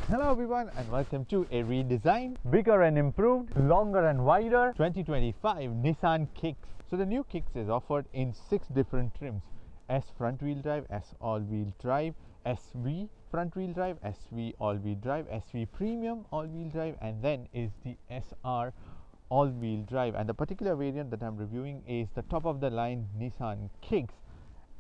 Hello everyone and welcome to a redesigned, bigger and improved, longer and wider 2025 Nissan Kicks. So the new Kicks is offered in 6 different trims: S front wheel drive, S all wheel drive, SV front wheel drive, SV all wheel drive, SV premium all wheel drive, and then is the SR all wheel drive. And the particular variant that I'm reviewing is the top of the line Nissan Kicks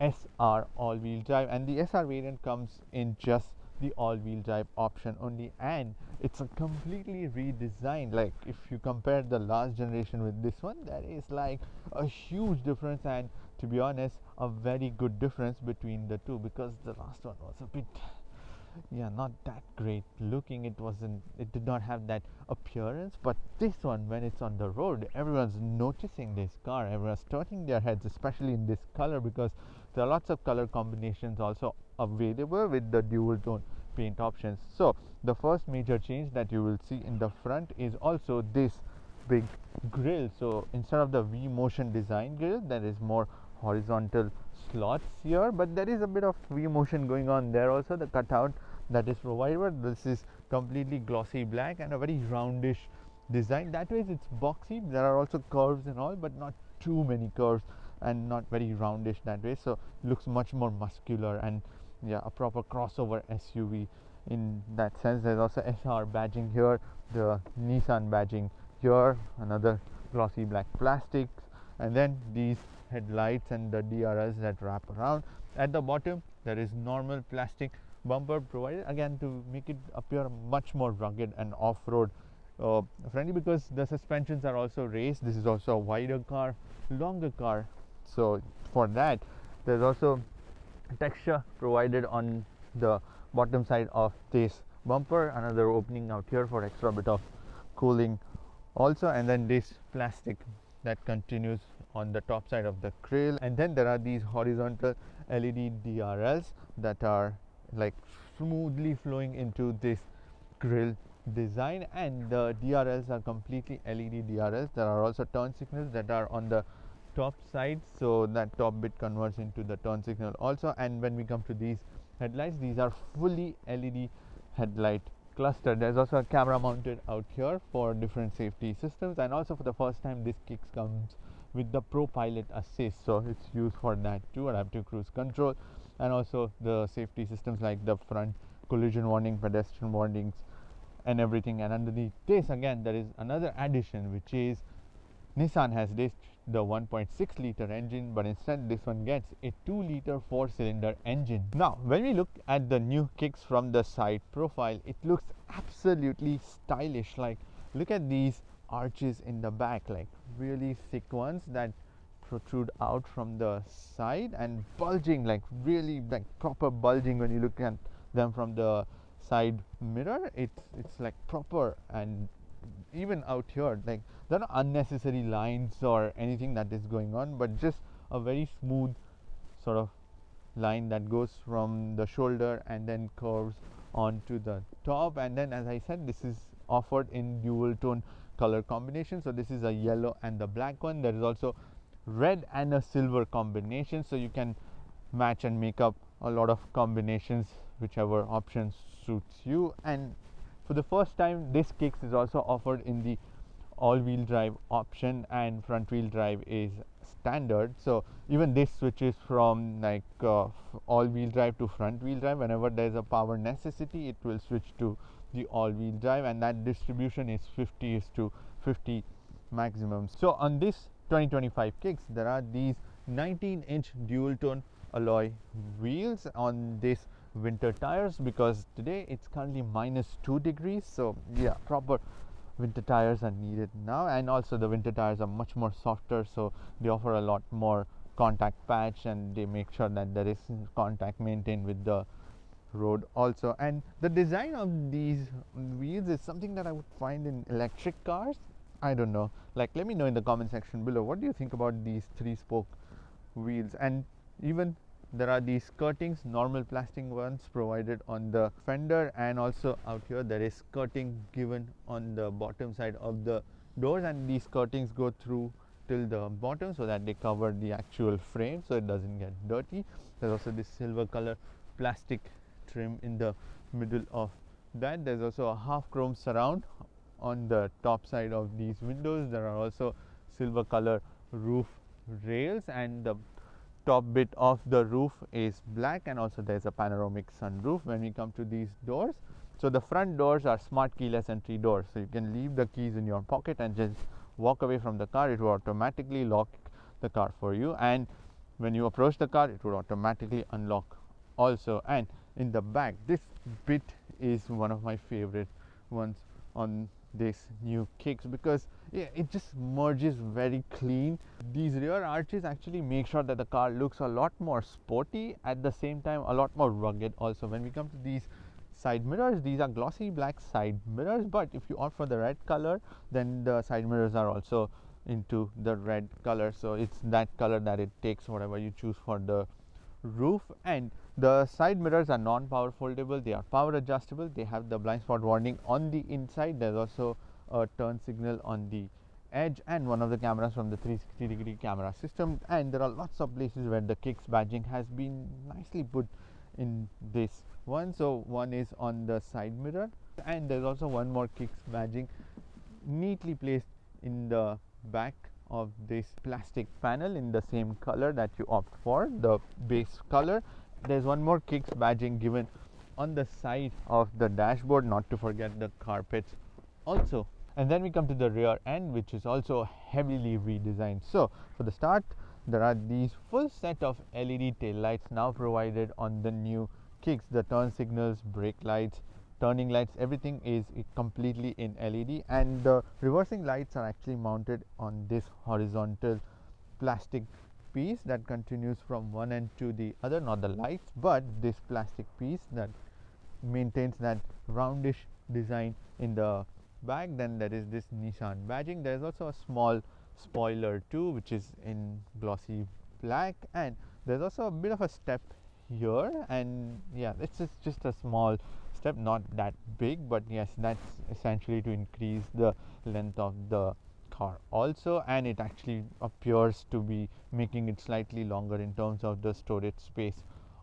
SR all wheel drive, and the SR variant comes in just the all wheel drive option only, and it's a completely redesigned. Like if you compare the last generation with this one, there is like a huge difference, and to be honest, a very good difference between the two, because the last one was a bit, yeah, not that great looking. It did not have that appearance. But this one, when it's on the road, everyone's noticing this car, everyone's turning their heads, especially in this color, because there are lots of color combinations also available with the dual tone paint options. So the first major change that you will see in the front is also this big grill. So instead of the V motion design grill, there is more horizontal slots here, but there is a bit of V motion going on there also. The cutout that is provided, this is completely glossy black and a very roundish design. That way it's boxy. There are also curves and all, but not too many curves, and not very roundish that way, so looks much more muscular and, yeah, a proper crossover SUV in that sense. There's also SR badging here, the Nissan badging here, another glossy black plastics, and then these headlights and the DRLs that wrap around. At the bottom there is normal plastic bumper provided, again to make it appear much more rugged and off-road friendly, because the suspensions are also raised. This is also a wider car, longer car, so for that there's also texture provided on the bottom side of this bumper, another opening out here for extra bit of cooling also, and then this plastic that continues on the top side of the grill. And then there are these horizontal LED DRLs that are like smoothly flowing into this grill design, and the DRLs are completely LED DRLs. There are also turn signals that are on the top side, so that top bit converts into the turn signal also. And when we come to these headlights, these are fully LED headlight cluster. There's also a camera mounted out here for different safety systems, and also for the first time this Kicks comes with the Pro Pilot Assist, so it's used for that too, adaptive cruise control, and also the safety systems like the front collision warning, pedestrian warnings and everything. And underneath this again there is another addition, which is Nissan has ditched the 1.6 liter engine, but instead this one gets a 2 liter 4-cylinder engine. Now when we look at the new Kicks from the side profile, it looks absolutely stylish. Like, look at these arches in the back, like really thick ones that protrude out from the side and bulging, like really like proper bulging. When you look at them from the side mirror, it's like proper. And even out here, like, there are no unnecessary lines or anything that is going on, but just a very smooth sort of line that goes from the shoulder and then curves onto the top. And then, as I said, this is offered in dual tone color combination. So this is a yellow and the black one. There is also red and a silver combination, so you can match and make up a lot of combinations, whichever option suits you. And for the first time, this Kicks is also offered in the all-wheel drive option, and front wheel drive is standard. So even this switches from like all-wheel drive to front wheel drive. Whenever there is a power necessity, it will switch to the all-wheel drive, and that distribution is 50:50 maximum. So on this 2025 Kicks, there are these 19-inch dual tone alloy wheels on this winter tires, because today it's currently -2 degrees, so yeah, proper winter tires are needed now. And also the winter tires are much more softer, so they offer a lot more contact patch, and they make sure that there is contact maintained with the road also. And the design of these wheels is something that I would find in electric cars. I don't know, like, let me know in the comment section below, what do you think about these 3-spoke wheels? And even there are these skirtings, normal plastic ones provided on the fender, and also out here there is skirting given on the bottom side of the doors, and these skirtings go through till the bottom so that they cover the actual frame so it doesn't get dirty. There's also this silver color plastic trim in the middle of that, there's also a half chrome surround on the top side of these windows. There are also silver color roof rails, and the top bit of the roof is black, and also there's a panoramic sunroof when we come to these doors. So the front doors are smart keyless entry doors, so you can leave the keys in your pocket and just walk away from the car. It will automatically lock the car for you, and when you approach the car it will automatically unlock also. And in the back, this bit is one of my favorite ones on this new Kicks, because it just merges very clean. These rear arches actually make sure that the car looks a lot more sporty, at the same time a lot more rugged also. When we come to these side mirrors, these are glossy black side mirrors, but if you opt for the red color, then the side mirrors are also into the red color, so it's that color that it takes whatever you choose for the roof. And the side mirrors are non-power foldable, they are power adjustable, they have the blind spot warning on the inside. There's also a turn signal on the edge, and one of the cameras from the 360-degree camera system. And there are lots of places where the Kicks badging has been nicely put in this one. So one is on the side mirror, and there's also one more Kicks badging neatly placed in the back of this plastic panel in the same color that you opt for, the base color. There's one more Kicks badging given on the side of the dashboard, not to forget the carpets also. And then we come to the rear end, which is also heavily redesigned. So for the start, there are these full set of LED tail lights now provided on the new Kicks. The turn signals, brake lights, turning lights, everything is completely in LED, and the reversing lights are actually mounted on this horizontal plastic piece that continues from one end to the other, not the lights but this plastic piece that maintains that roundish design in the back. Then there is this Nissan badging. There is also a small spoiler too, which is in glossy black, and there's also a bit of a step here, and yeah, it's just a small step, not that big, but yes, that's essentially to increase the length of the car also, and it actually appears to be making it slightly longer in terms of the storage space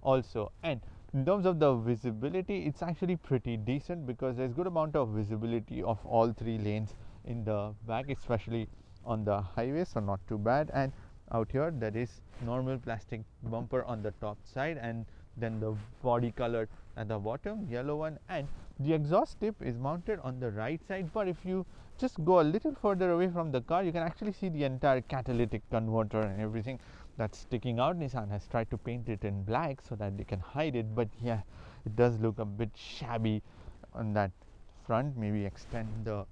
also. And in terms of the visibility, it's actually pretty decent, because there's good amount of visibility of all three lanes in the back, especially on the highway, so not too bad. And out here there is normal plastic bumper on the top side, and then the body color at the bottom, yellow one, and the exhaust tip is mounted on the right side. But if you just go a little further away from the car, you can actually see the entire catalytic converter and everything that's sticking out. Nissan has tried to paint it in black so that they can hide it, but yeah, it does look a bit shabby on that front. Maybe extend the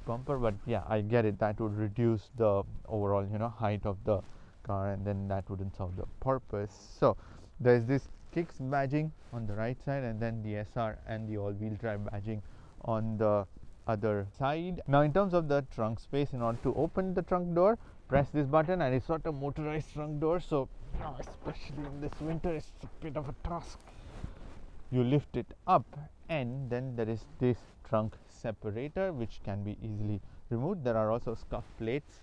bumper, but yeah, I get it, that would reduce the overall height of the car, and then that wouldn't serve the purpose. So there's this Kicks badging on the right side, and then the SR and the all-wheel drive badging on the other side. Now in terms of the trunk space, in order to open the trunk door, press this button, and it's not a motorized trunk door, so especially in this winter it's a bit of a task. You lift it up, and then there is this trunk separator which can be easily removed. There are also scuff plates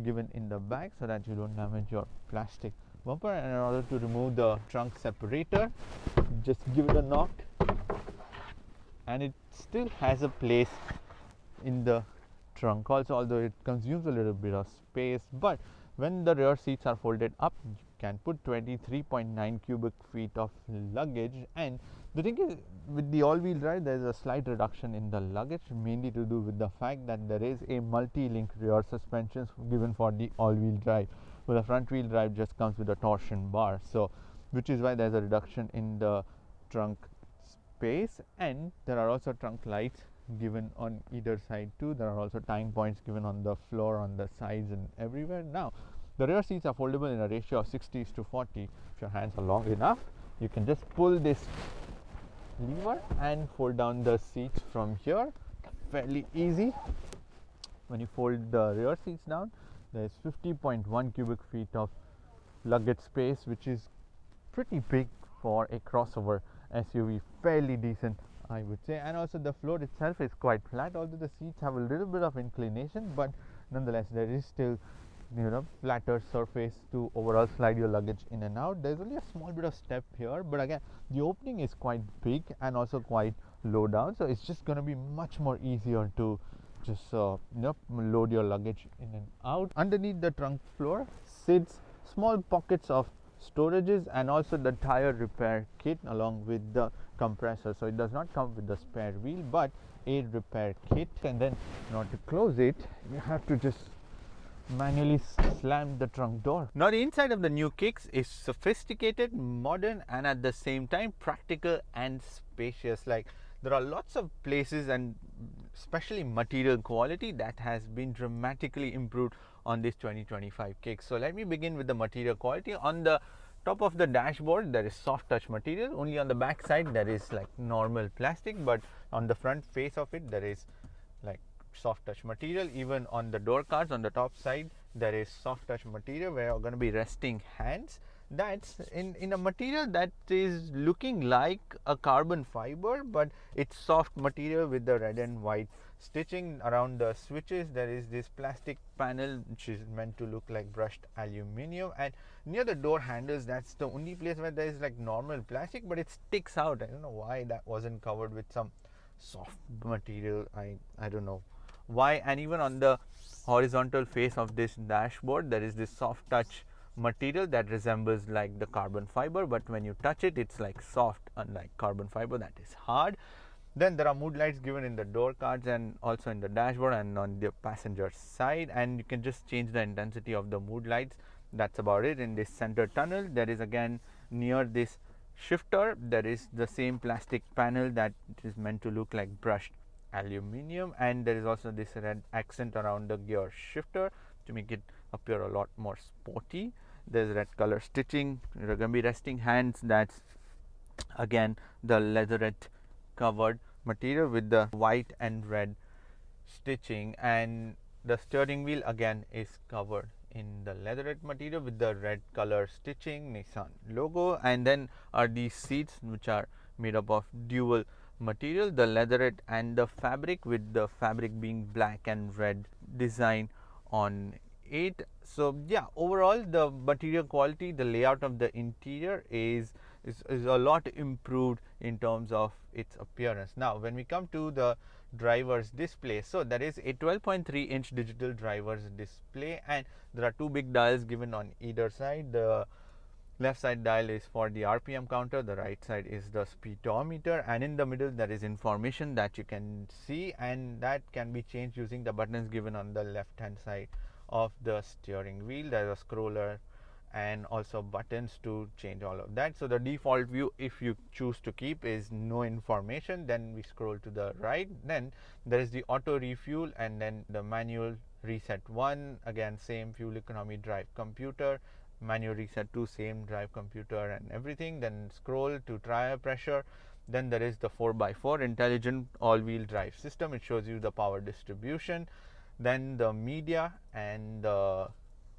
given in the back so that you don't damage your plastic bumper. And in order to remove the trunk separator, just give it a knock, and it still has a place in the trunk also, although it consumes a little bit of space. But when the rear seats are folded up, you can put 23.9 cubic feet of luggage. And the thing is, with the all-wheel drive, there is a slight reduction in the luggage, mainly to do with the fact that there is a multi-link rear suspension given for the all-wheel drive, where the front-wheel drive just comes with a torsion bar, so which is why there's a reduction in the trunk space. And there are also trunk lights given on either side too. There are also time points given on the floor, on the sides, and everywhere. Now the rear seats are foldable in a ratio of 60:40. If your hands are long enough, you can just pull this lever and fold down the seats from here. Fairly easy. When you fold the rear seats down, there is 50.1 cubic feet of luggage space, which is pretty big for a crossover SUV. Fairly decent, I would say. And also the floor itself is quite flat, although the seats have a little bit of inclination, but nonetheless there is still flatter surface to overall slide your luggage in and out. There's only a small bit of step here, but again the opening is quite big and also quite low down, so it's just going to be much more easier to just load your luggage in and out. Underneath the trunk floor sits small pockets of storages and also the tire repair kit along with the compressor. So it does not come with the spare wheel but a repair kit. And then in order to close it, you have to just manually slam the trunk door. Now the inside of the new Kicks is sophisticated, modern, and at the same time practical and spacious. Like, there are lots of places, and especially material quality, that has been dramatically improved on this 2025 Kicks. So let me begin with the material quality. On the top of the dashboard there is soft touch material. Only on the back side there is like normal plastic, but on the front face of it there is like soft touch material. Even on the door cards on the top side there is soft touch material where you're going to be resting hands. That's in a material that is looking like a carbon fiber, but it's soft material with the red and white stitching. Around the switches there is this plastic panel which is meant to look like brushed aluminium, and near the door handles, that's the only place where there is like normal plastic, but it sticks out. I don't know why that wasn't covered with some soft material. I don't know why. And even on the horizontal face of this dashboard there is this soft touch material that resembles like the carbon fiber, but when you touch it, it's like soft, unlike carbon fiber that is hard. Then there are mood lights given in the door cards and also in the dashboard and on the passenger side, and you can just change the intensity of the mood lights. That's about it. In this center tunnel there is again near this shifter there is the same plastic panel that is meant to look like brushed aluminium, and there is also this red accent around the gear shifter to make it appear a lot more sporty. There's red color stitching. You're going to be resting hands. That's again the leatherette covered material with the white and red stitching, and the steering wheel again is covered in the leatherette material with the red color stitching, Nissan logo. And then are these seats which are made up of dual material, the leatherette and the fabric, with the fabric being black and red design on it. So yeah, overall the material quality, the layout of the interior is a lot improved in terms of its appearance. Now when we come to the driver's display, so there is a 12.3-inch digital driver's display, and there are two big dials given on either side. The left side dial is for the RPM counter, the right side is the speedometer, and in the middle there is information that you can see, and that can be changed using the buttons given on the left hand side of the steering wheel. There is a scroller and also buttons to change all of that. So the default view, if you choose to keep, is no information. Then we scroll to the right, then there is the auto refuel, and then the manual reset 1, again same fuel economy, drive computer, manual reset 2, same drive computer and everything. Then scroll to tire pressure. Then there is the 4x4 intelligent all-wheel drive system. It shows you the power distribution, then the media and the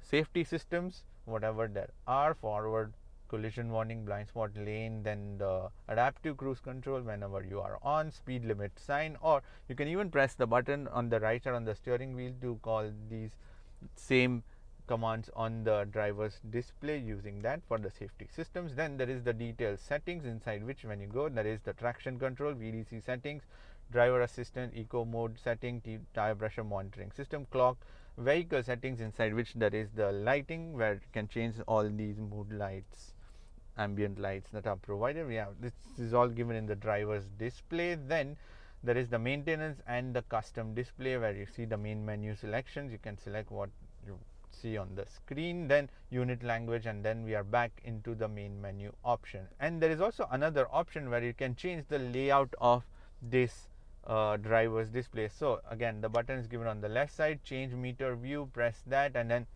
safety systems, whatever there are, forward collision warning, blind spot lane, then the adaptive cruise control whenever you are on, speed limit sign, or you can even press the button on the right side on the steering wheel to call these same commands on the driver's display using that for the safety systems. Then there is the detailed settings, inside which when you go there is the traction control, VDC settings, driver assistant, eco mode setting, tire pressure monitoring system, clock, vehicle settings, inside which there is the lighting where you can change all these mood lights, ambient lights that are provided. Yeah, this is all given in the driver's display. Then there is the maintenance and the custom display where you see the main menu selections. You can select what you see on the screen, then unit language, and then we are back into the main menu option. And there is also another option where you can change the layout of this driver's display. So again, the button is given on the left side, change meter view, press that, and then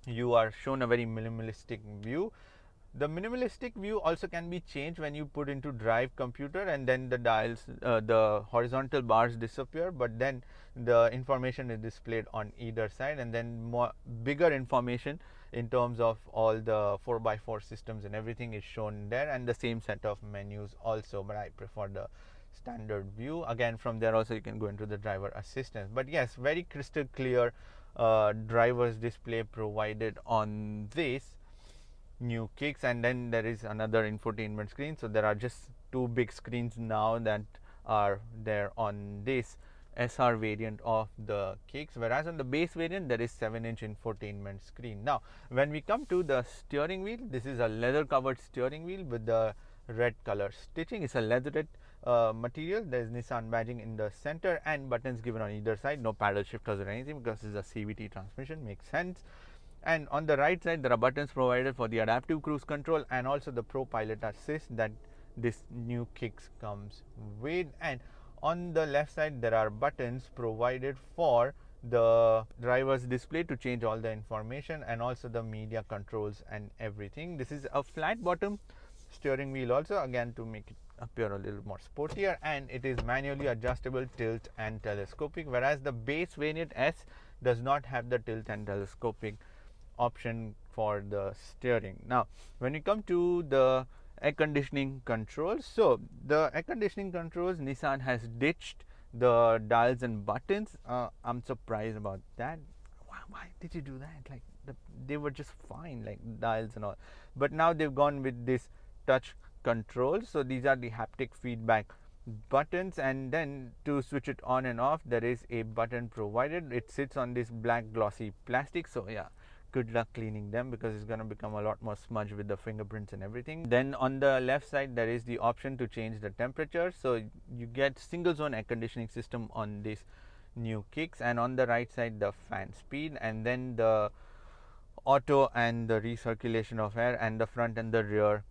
you are shown a very minimalistic view. The minimalistic view also can be changed when you put into drive computer, and then the dials, the horizontal bars disappear, but then the information is displayed on either side, and then more bigger information in terms of all the 4x4 systems and everything is shown there, and the same set of menus also, but I prefer the standard view. Again, from there also you can go into the driver assistance. But yes, very crystal clear driver's display provided on this new Kicks. And then there is another infotainment screen. So there are just two big screens now that are there on this SR variant of the Kicks, whereas on the base variant there is 7-inch infotainment screen. Now when we come to the steering wheel, this is a leather covered steering wheel with the red color stitching. It's a leatherette material. There is Nissan badging in the center and buttons given on either side. No paddle shifters or anything because this is a CVT transmission, makes sense. And on the right side there are buttons provided for the adaptive cruise control and also the Pro Pilot Assist that this new Kicks comes with. And on the left side there are buttons provided for the driver's display to change all the information and also the media controls and everything. This is a flat bottom steering wheel also, again to make it appear a little more sportier, and it is manually adjustable, tilt and telescopic, whereas the base variant S does not have the tilt and telescopic option for the steering. Now when we come to the air conditioning controls, so the air conditioning controls, Nissan has ditched the dials and buttons. I'm surprised about that. Why did you do that? Like they were just fine, like dials and all, but now they've gone with this touch controls. So these are the haptic feedback buttons, and then to switch it on and off there is a button provided. It sits on this black glossy plastic, so yeah, good luck cleaning them because it's going to become a lot more smudge with the fingerprints and everything. Then on the left side there is the option to change the temperature, so you get single zone air conditioning system on this new Kicks, and on the right side the fan speed, and then the auto and the recirculation of air, and the front and the rear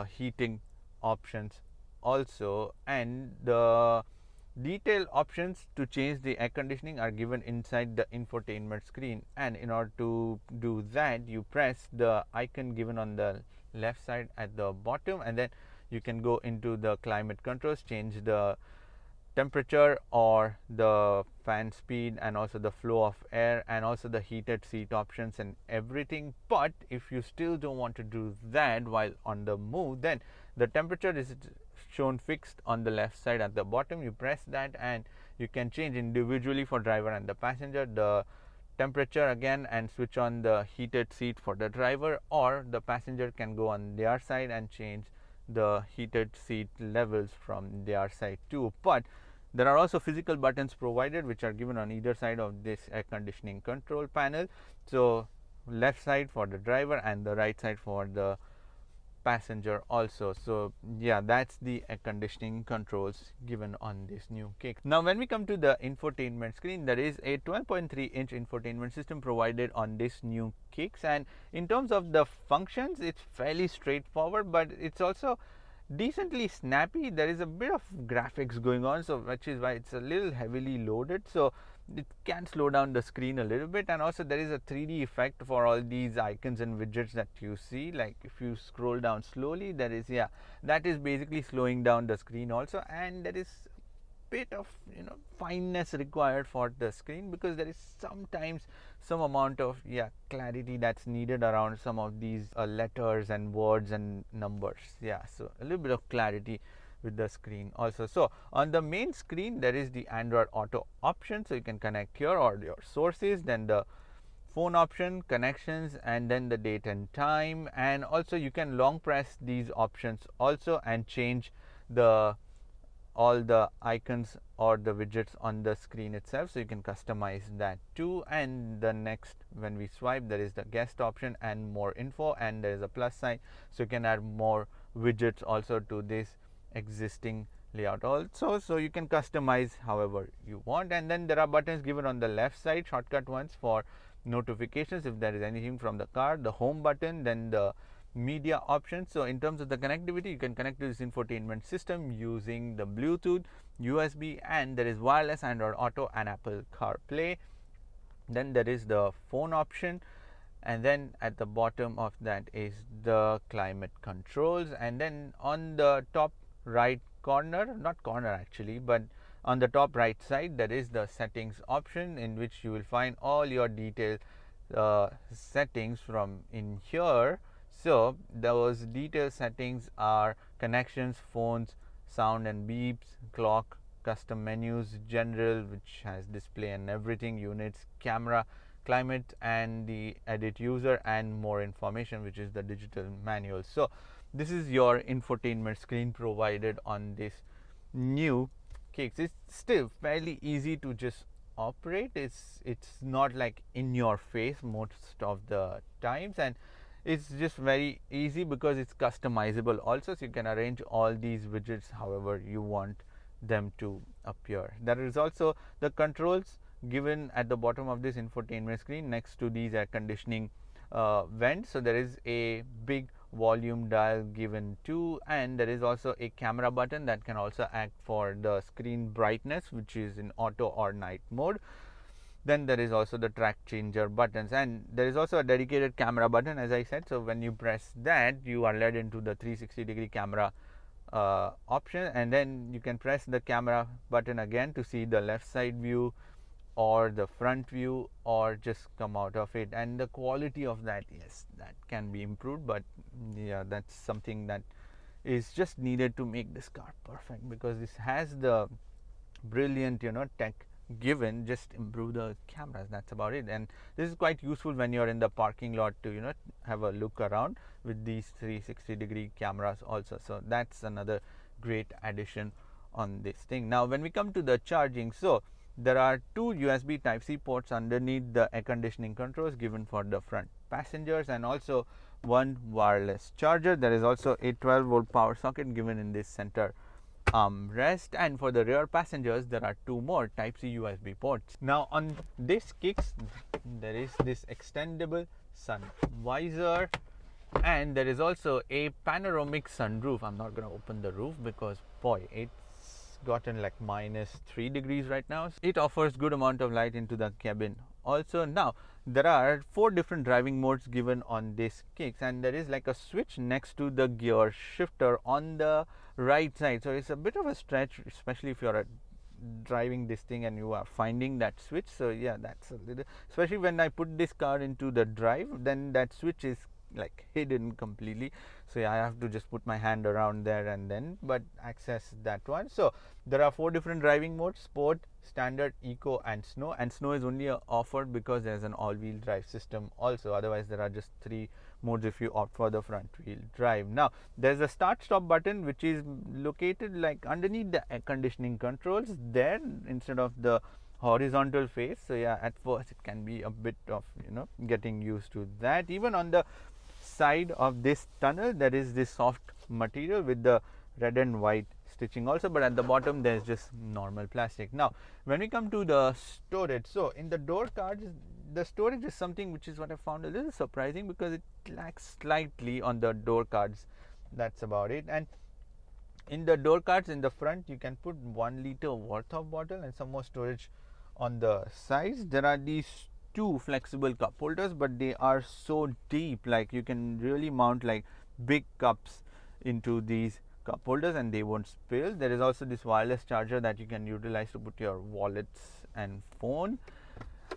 heating options also. And the detailed options to change the air conditioning are given inside the infotainment screen, and in order to do that you press the icon given on the left side at the bottom, and then you can go into the climate controls, change the temperature or the fan speed and also the flow of air and also the heated seat options and everything. But if you still don't want to do that while on the move, then the temperature is shown fixed on the left side at the bottom. You press that and you can change individually for driver and the passenger the temperature again, and switch on the heated seat for the driver, or the passenger can go on their side and change the heated seat levels from their side too. But there are also physical buttons provided which are given on either side of this air conditioning control panel. So left side for the driver and the right side for the passenger also. So yeah, that's the air conditioning controls given on this new Kick. Now when we come to the infotainment screen, there is a 12.3-inch infotainment system provided on this new Kicks, and in terms of the functions it's fairly straightforward, but it's also decently snappy. There is a bit of graphics going on, so which is why it's a little heavily loaded, so it can slow down the screen a little bit. And also there is a 3D effect for all these icons and widgets that you see. Like if you scroll down slowly, there is, yeah, that is basically slowing down the screen also. And there is bit of fineness required for the screen, because there is sometimes some amount of clarity that's needed around some of these letters and words and numbers. So a little bit of clarity with the screen also. So on the main screen there is the Android Auto option, so you can connect here or your sources, then the phone option, connections, and then the date and time. And also you can long press these options also and change the all the icons or the widgets on the screen itself, so you can customize that too. And the next, when we swipe, there is the guest option and more info, and there is a plus sign, so you can add more widgets also to this existing layout also, so you can customize however you want. And then there are buttons given on the left side, shortcut ones for notifications if there is anything from the car, the home button, then the media options. So in terms of the connectivity, you can connect to this infotainment system using the Bluetooth, USB, and there is wireless Android Auto and Apple CarPlay. Then there is the phone option, and then at the bottom of that is the climate controls. And then on the top right corner, not corner actually, but on the top right side, there is the settings option, in which you will find all your detailed settings from in here. So those detailed settings are connections, phones, sound and beeps, clock, custom menus, general, which has display and everything, units, camera, climate, and the edit user, and more information, which is the digital manual. So this is your infotainment screen provided on this new Kicks. It's still fairly easy to just operate. It's not like in your face most of the times, and it's just very easy because it's customizable also, so you can arrange all these widgets however you want them to appear. There is also the controls given at the bottom of this infotainment screen next to these air conditioning vents. So there is a big volume dial given too, and there is also a camera button that can also act for the screen brightness, which is in auto or night mode. Then there is also the track changer buttons, and there is also a dedicated camera button, as I said. So when you press that, you are led into the 360-degree camera option, and then you can press the camera button again to see the left side view or the front view, or just come out of it. And the quality of that, yes, that can be improved, but yeah, that's something that is just needed to make this car perfect, because this has the brilliant tech given, just improve the cameras, that's about it. And this is quite useful when you're in the parking lot to have a look around with these 360-degree cameras also. So that's another great addition on this thing. Now when we come to the charging, so there are two USB Type-C ports underneath the air conditioning controls given for the front passengers, and also one wireless charger. There is also a 12-volt power socket given in this center armrest, and for the rear passengers there are two more Type-C USB ports. Now on this Kicks there is this extendable sun visor, and there is also a panoramic sunroof. I'm not going to open the roof because boy, it's gotten like -3 degrees right now. It offers good amount of light into the cabin also. Now there are 4 different driving modes given on this Kicks, and there is like a switch next to the gear shifter on the right side. So it's a bit of a stretch, especially if you're driving this thing and you are finding that switch. So yeah, that's a little, especially when I put this car into the drive, then that switch is like hidden completely. So yeah, I have to just put my hand around there and then but access that one. So there are 4 different driving modes: sport, standard, eco, and snow. And snow is only offered because there's an all-wheel drive system also. Otherwise there are just 3 modes if you opt for the front wheel drive. Now there's a start stop button which is located like underneath the air conditioning controls there instead of the horizontal face. So yeah, at first it can be a bit of getting used to that. Even on the side of this tunnel there is this soft material with the red and white stitching also, but at the bottom there's just normal plastic. Now when we come to the storage, so in the door cards the storage is something which is what I found a little surprising, because it lacks slightly on the door cards. That's about it. And in the door cards in the front you can put 1 liter worth of bottle and some more storage on the sides. There are these 2 flexible cup holders, but they are so deep, like you can really mount like big cups into these cup holders and they won't spill. There is also this wireless charger that you can utilize to put your wallets and phone,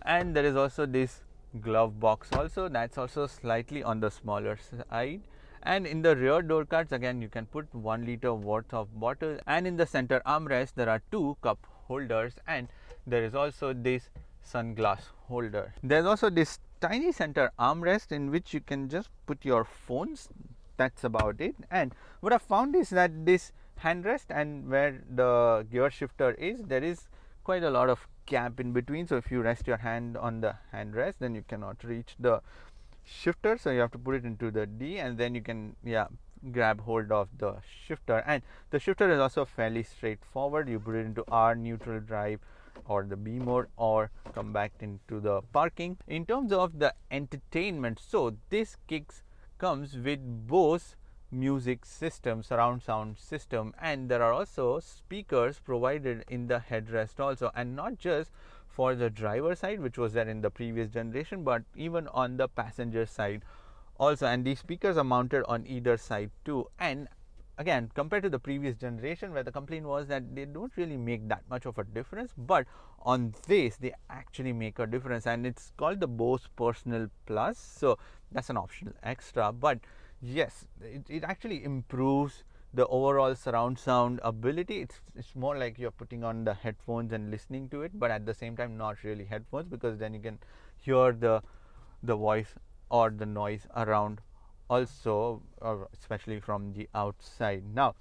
and there is also this glove box also, that's also slightly on the smaller side. And in the rear door cards again you can put 1 liter worth of bottle, and in the center armrest there are 2 cup holders, and there is also this sunglass holder. There's also this tiny center armrest in which you can just put your phones. That's about it. And what I found is that this handrest and where the gear shifter is, there is quite a lot of gap in between. So if you rest your hand on the handrest, then you cannot reach the shifter, so you have to put it into the D, and then you can grab hold of the shifter. And the shifter is also fairly straightforward. You put it into R, neutral, drive, or the B mode, or come back into the parking. In terms of the entertainment, so this Kicks comes with Bose music system, surround sound system, and there are also speakers provided in the headrest also, and not just for the driver side which was there in the previous generation, but even on the passenger side also. And these speakers are mounted on either side too. And again, compared to the previous generation where the complaint was that they don't really make that much of a difference, but on this they actually make a difference, and it's called the Bose Personal Plus. So that's an optional extra, but yes, it actually improves the overall surround sound ability. It's more like you're putting on the headphones and listening to it, but at the same time not really headphones, because then you can hear the voice or the noise around also, especially from the outside. Now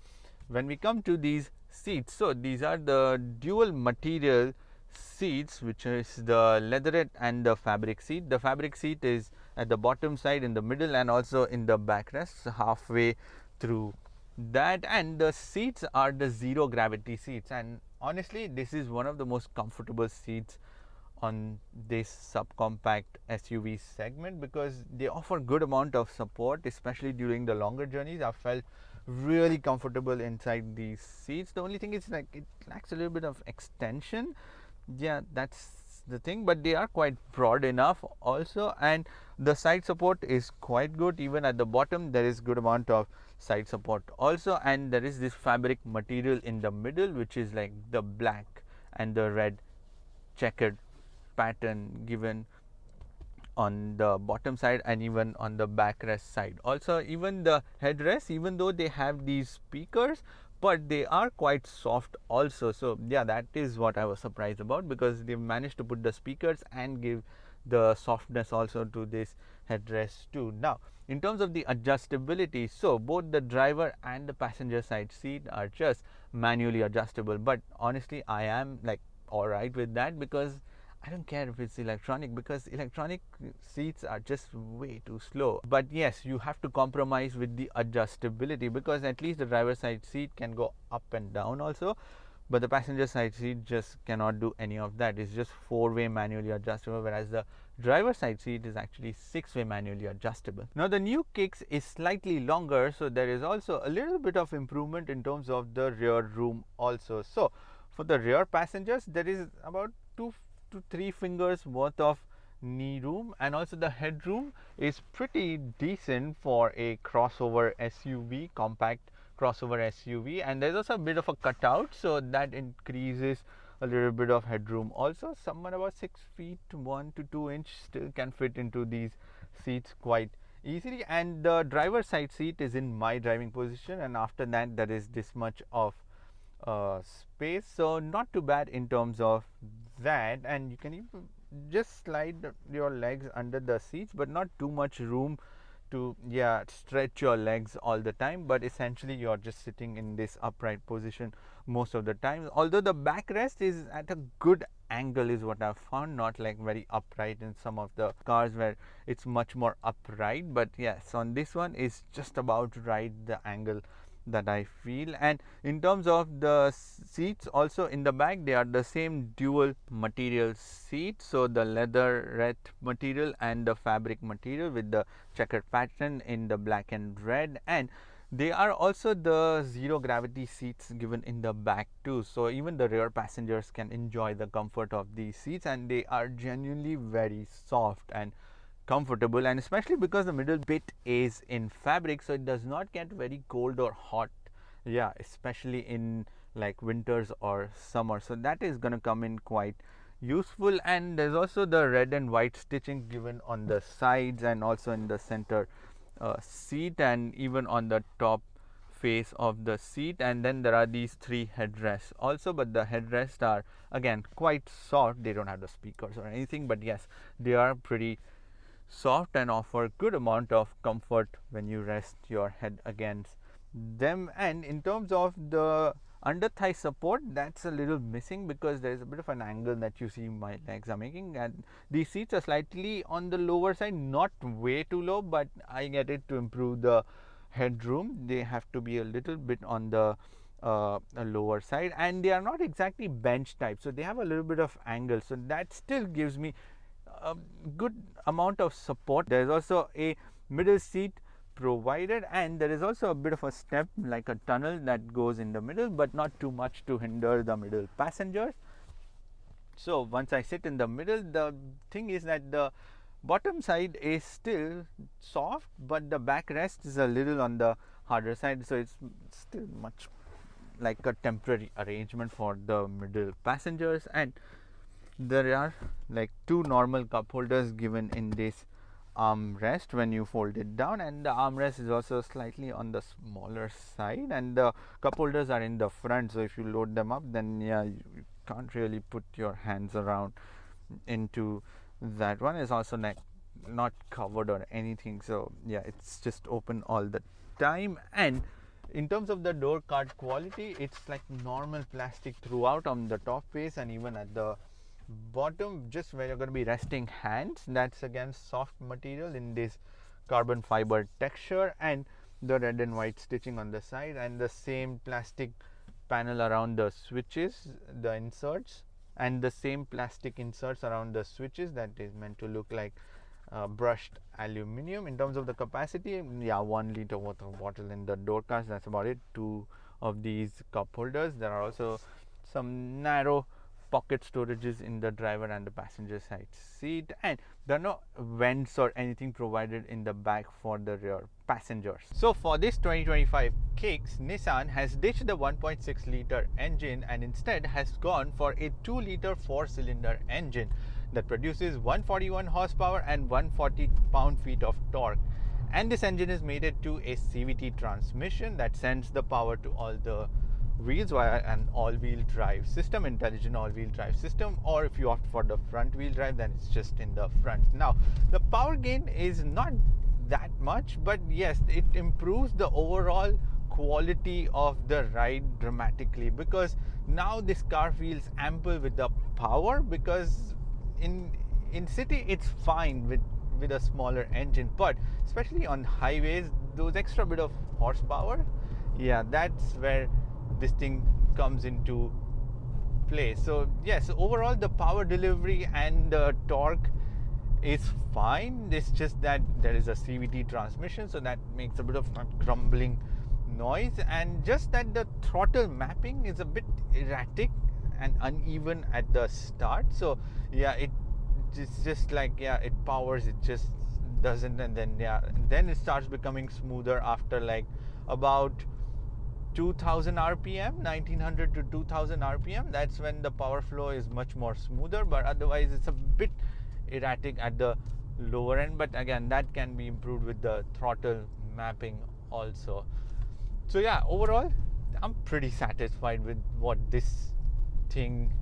when we come to these seats. So these are the dual material seats, which is the leatherette and the fabric seat. The fabric seat is at the bottom side, in the middle, and also in the backrest halfway through that. And the seats are the zero gravity seats, and honestly this is one of the most comfortable seats on this subcompact SUV segment, because they offer good amount of support, especially during the longer journeys. I felt really comfortable inside these seats. The only thing is, like, it lacks a little bit of extension. Yeah, that's the thing, but they are quite broad enough also, and the side support is quite good. Even at the bottom there is good amount of side support also, and there is this fabric material in the middle, which is like the black and the red checkered pattern given on the bottom side and even on the backrest side. Also, even the headrest, even though they have these speakers, but they are quite soft also. So yeah, that is what I was surprised about, because they managed to put the speakers and give the softness also to this headrest too. Now, in terms of the adjustability, so both the driver and the passenger side seat are just manually adjustable, but honestly I am like alright with that, because I don't care if it's electronic, because electronic seats are just way too slow. But yes, you have to compromise with the adjustability, because at least the driver side seat can go up and down also, but the passenger side seat just cannot do any of that. It's just 4-way manually adjustable, whereas the driver side seat is actually 6-way manually adjustable. Now the new Kicks is slightly longer, so there is also a little bit of improvement in terms of the rear room also. So for the rear passengers, there is about 2 to 3 fingers worth of knee room, and also the headroom is pretty decent for a crossover SUV, compact crossover SUV, and there's also a bit of a cutout, so that increases a little bit of headroom also. Someone about 6 feet 1 to 2 inch still can fit into these seats quite easily. And the driver's side seat is in my driving position, and after that there is this much of space, so not too bad in terms of that. And you can even just slide your legs under the seats, but not too much room to stretch your legs all the time, but essentially you're just sitting in this upright position most of the time. Although the backrest is at a good angle is what I've found, not like very upright in some of the cars where it's much more upright, but yes, on this one is just about right, the angle that I feel. And in terms of the seats also in the back, they are the same dual material seats, so the leatherette material and the fabric material with the checkered pattern in the black and red, and they are also the zero gravity seats given in the back too, so even the rear passengers can enjoy the comfort of these seats, and they are genuinely very soft and comfortable, and especially because the middle bit is in fabric, so it does not get very cold or hot, especially in like winters or summer. So that is going to come in quite useful. And there's also the red and white stitching given on the sides and also in the center seat, and even on the top face of the seat. And then there are these 3 headrests also, but the headrests are again quite soft. They don't have the speakers or anything, but yes, they are pretty soft and offer good amount of comfort when you rest your head against them. And in terms of the under thigh support, that's a little missing, because there is a bit of an angle that you see my legs are making, and these seats are slightly on the lower side, not way too low, but I get it to improve the headroom. They have to be a little bit on the lower side, and they are not exactly bench type, so they have a little bit of angle, so that still gives me a good amount of support. There is also a middle seat provided, and there is also a bit of a step like a tunnel that goes in the middle, but not too much to hinder the middle passengers. So once I sit in the middle, the thing is that the bottom side is still soft, but the backrest is a little on the harder side, so it's still much like a temporary arrangement for the middle passengers. And there are like 2 normal cup holders given in this armrest when you fold it down, and the armrest is also slightly on the smaller side, and the cup holders are in the front, so if you load them up, then you can't really put your hands around into that one. Is also not covered or anything, so it's just open all the time. And In terms of the door card quality, it's like normal plastic throughout on the top face and even at the bottom, just where you're going to be resting hands. That's again soft material in this carbon fiber texture, and the red and white stitching on the side, and the same plastic panel around the switches, the inserts, and the same plastic inserts around the switches that is meant to look like brushed aluminium. In terms of the capacity, yeah, 1 liter water bottle in the door cards, that's about it. 2 of these cup holders. There are also some narrow pocket storages in the driver and the passenger side seat, and there are no vents or anything provided in the back for the rear passengers. So for this 2025 Kicks, Nissan has ditched the 1.6 liter engine and instead has gone for a 2 liter 4-cylinder engine that produces 141 horsepower and 140 pound-feet of torque. And this engine is mated to a CVT transmission that sends the power to all the wheels via an all-wheel drive system, intelligent all-wheel drive system, or if you opt for the front-wheel drive, then it's just in the front. Now, the power gain is not that much, but yes, it improves the overall quality of the ride dramatically, because now this car feels ample with the power, because in city it's fine with a smaller engine, but especially on highways, those extra bit of horsepower, yeah, that's where this thing comes into play. So yes, overall the power delivery and the torque is fine. It's just that there is a CVT transmission, so that makes a bit of grumbling noise, and just that the throttle mapping is a bit erratic and uneven at the start. So yeah, it's just like, yeah, it powers, it just doesn't, and then it starts becoming smoother after like about 2000 rpm, 1900 to 2000 rpm. That's when the power flow is much more smoother, but otherwise it's a bit erratic at the lower end. But again, that can be improved with the throttle mapping also. So yeah, overall I'm pretty satisfied with what this thing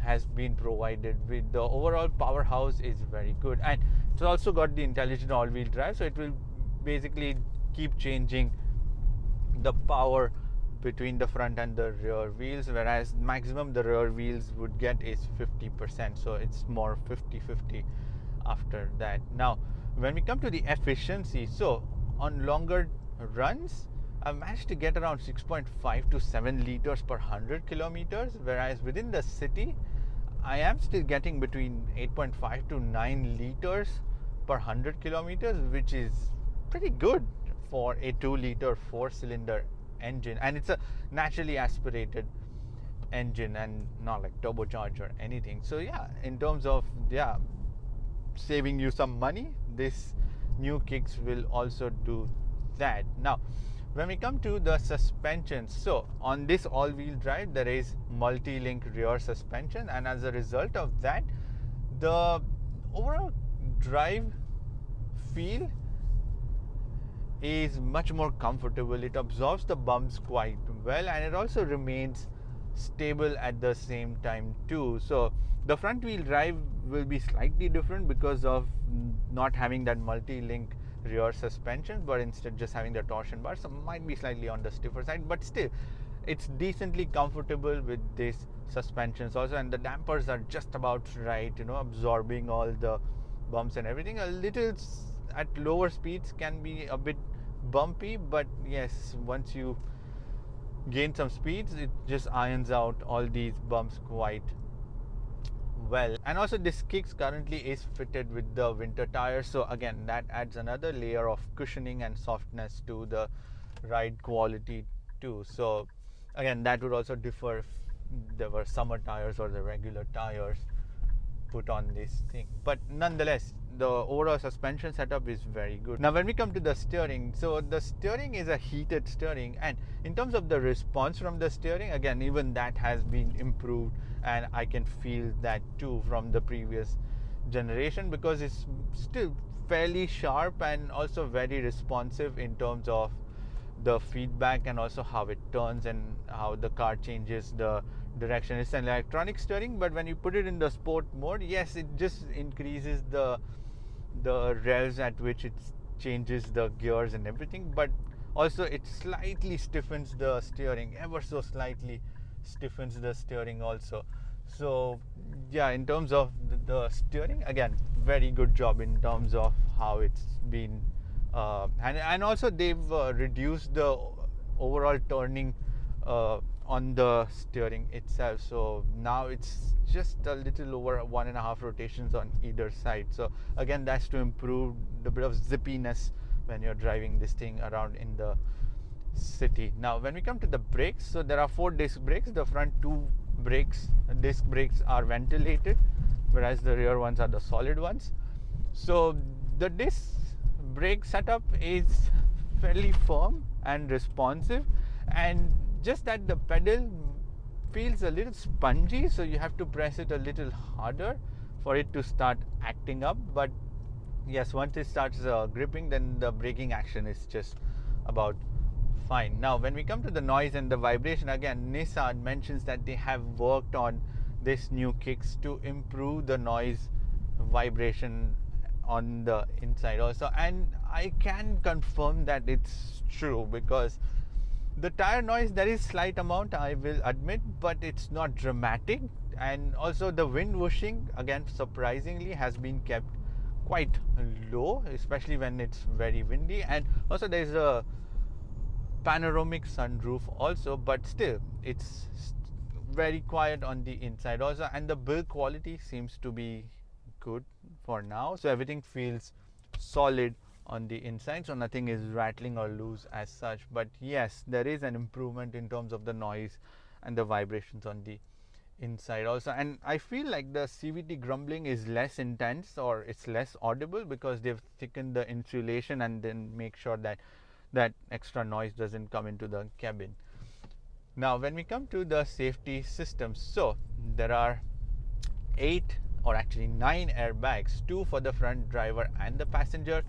has been provided with. The overall powerhouse is very good, and it's also got the intelligent all-wheel drive, so it will basically keep changing the power between the front and the rear wheels, whereas maximum the rear wheels would get is 50%, so it's more 50-50 after that. Now when we come to the efficiency, so on longer runs I've managed to get around 6.5 to 7 liters per 100 kilometers, whereas within the city I am still getting between 8.5 to 9 liters per 100 kilometers, which is pretty good for a 2 liter 4-cylinder engine, and it's a naturally aspirated engine and not like turbocharged or anything. So yeah, in terms of saving you some money, this new Kicks will also do that. Now when we come to the suspension, so on this all-wheel drive there is multi-link rear suspension, and as a result of that the overall drive feel is much more comfortable. It absorbs the bumps quite well, and it also remains stable at the same time too. So the front wheel drive will be slightly different because of not having that multi-link rear suspension, but instead just having the torsion bar, so might be slightly on the stiffer side, but still it's decently comfortable with this suspensions also, and the dampers are just about right, absorbing all the bumps and everything. A little at lower speeds can be a bit bumpy, but yes, once you gain some speeds it just irons out all these bumps quite well. And also this Kicks currently is fitted with the winter tires, so again that adds another layer of cushioning and softness to the ride quality too. So again, that would also differ if there were summer tires or the regular tires put on this thing, but nonetheless the overall suspension setup is very good. Now when we come to the steering, so the steering is a heated steering, and in terms of the response from the steering, again even that has been improved, and I can feel that too from the previous generation, because it's still fairly sharp and also very responsive in terms of the feedback and also how it turns and how the car changes the direction. It's an electronic steering, but when you put it in the sport mode, yes, it just increases the revs at which it changes the gears and everything, but Also, it slightly stiffens the steering, ever so slightly stiffens the steering also. So yeah, in terms of the steering, again, very good job in terms of how it's been, and also they've reduced the overall turning on the steering itself. So now it's just a little over 1.5 rotations on either side. So again, that's to improve the bit of zippiness when you're driving this thing around in the city. Now when we come to the brakes, so there are 4 disc brakes. The front 2 disc brakes are ventilated, whereas the rear ones are the solid ones. So the disc brake setup is fairly firm and responsive, and just that the pedal feels a little spongy, so you have to press it a little harder for it to start acting up. But yes, once it starts gripping, then the braking action is just about fine. Now when we come to the noise and the vibration, again Nissan mentions that they have worked on this new Kicks to improve the noise vibration on the inside also, and I can confirm that it's true, because the tire noise, there is slight amount, I will admit, but it's not dramatic. And also the wind whooshing, again surprisingly, has been kept quite low, especially when it's very windy. And also there's a panoramic sunroof also, but still it's very quiet on the inside also, and the build quality seems to be good for now, so everything feels solid on the inside, so nothing is rattling or loose as such. But yes, there is an improvement in terms of the noise and the vibrations on the inside also, and I feel like the CVT grumbling is less intense, or it's less audible, because they've thickened the insulation and then make sure that that extra noise doesn't come into the cabin. Now when we come to the safety systems, so there are 8 or actually 9 airbags, 2 for the front driver and the passenger,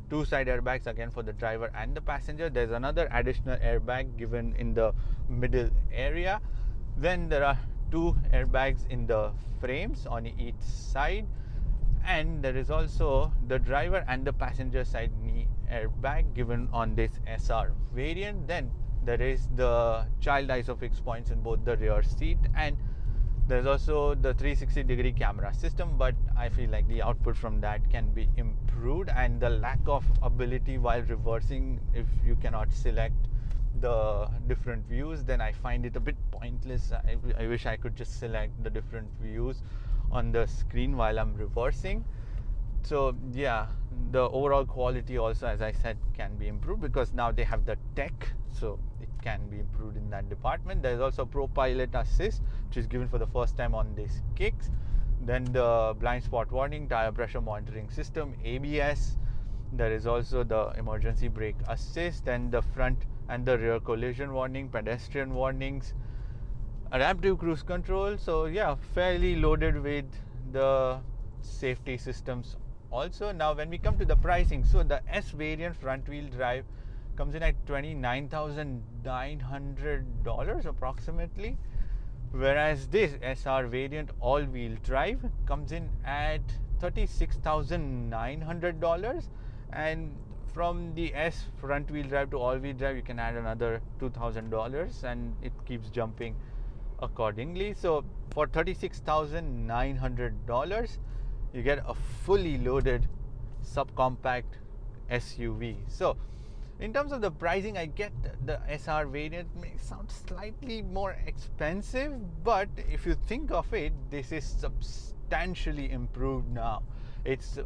2 side airbags again for the driver and the passenger. There's another additional airbag given in the middle area. Then there are 2 airbags in the frames on each side, and there is also the driver and the passenger side knee airbag given on this SR variant. Then there is the child isofix points in both the rear seat, and there's also the 360-degree camera system, but I feel like the output from that can be improved, and the lack of ability while reversing, if you cannot select the different views, then I find it a bit pointless. I wish I could just select the different views on the screen while I'm reversing. So yeah, the overall quality also, as I said, can be improved, because now they have the tech, so it can be improved in that department. There's also Pro Pilot Assist, which is given for the first time on these Kicks. Then the blind spot warning, tire pressure monitoring system, ABS. There is also the emergency brake assist, and the front and the rear collision warning, pedestrian warnings, adaptive cruise control. So yeah, fairly loaded with the safety systems also. Now when we come to the pricing, so the S variant front wheel drive comes in at $29,900 approximately, whereas this SR variant all wheel drive comes in at $36,900. And from the S front wheel drive to all wheel drive, you can add another $2,000, and it keeps jumping accordingly. So for $36,900, you get a fully loaded subcompact SUV. So in terms of the pricing, I get the SR variant may sound slightly more expensive, but if you think of it, this is substantially improved now. It's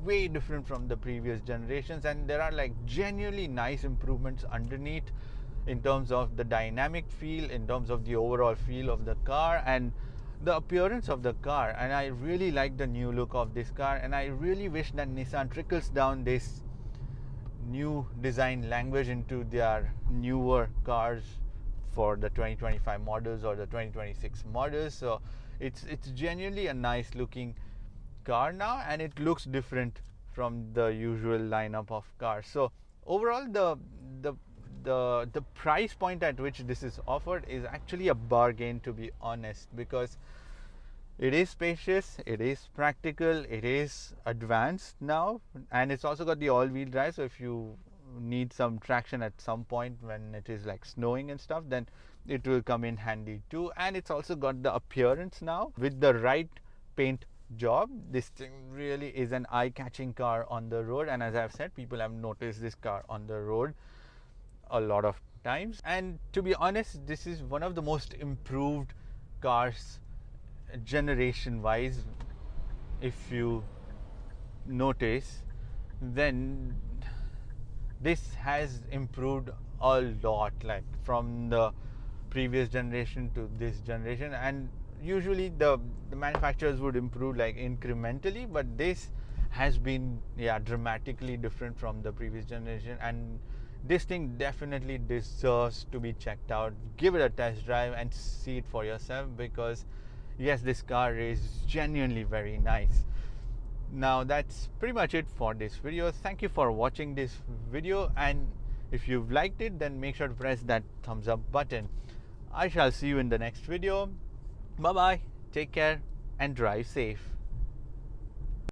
way different from the previous generations, and there are like genuinely nice improvements underneath in terms of the dynamic feel, in terms of the overall feel of the car and the appearance of the car. And I really like the new look of this car, and I really wish that Nissan trickles down this new design language into their newer cars for the 2025 models or the 2026 models. So it's genuinely a nice looking car now, and it looks different from the usual lineup of cars. So overall, the price point at which this is offered is actually a bargain, to be honest, because it is spacious, it is practical, it is advanced now, and it's also got the all-wheel drive. So if you need some traction at some point when it is like snowing and stuff, then it will come in handy too. And it's also got the appearance now with the right paint job. This thing really is an eye-catching car on the road, and as I've said, people have noticed this car on the road a lot of times. And to be honest, this is one of the most improved cars generation wise. If you notice, then this has improved a lot, like from the previous generation to this generation. And usually the manufacturers would improve like incrementally, but this has been dramatically different from the previous generation, and this thing definitely deserves to be checked out. Give it a test drive and see it for yourself, because yes, this car is genuinely very nice. Now that's pretty much it for this video. Thank you for watching this video, and if you've liked it, then make sure to press that thumbs up button. I shall see you in the next video. Bye bye, take care and drive safe.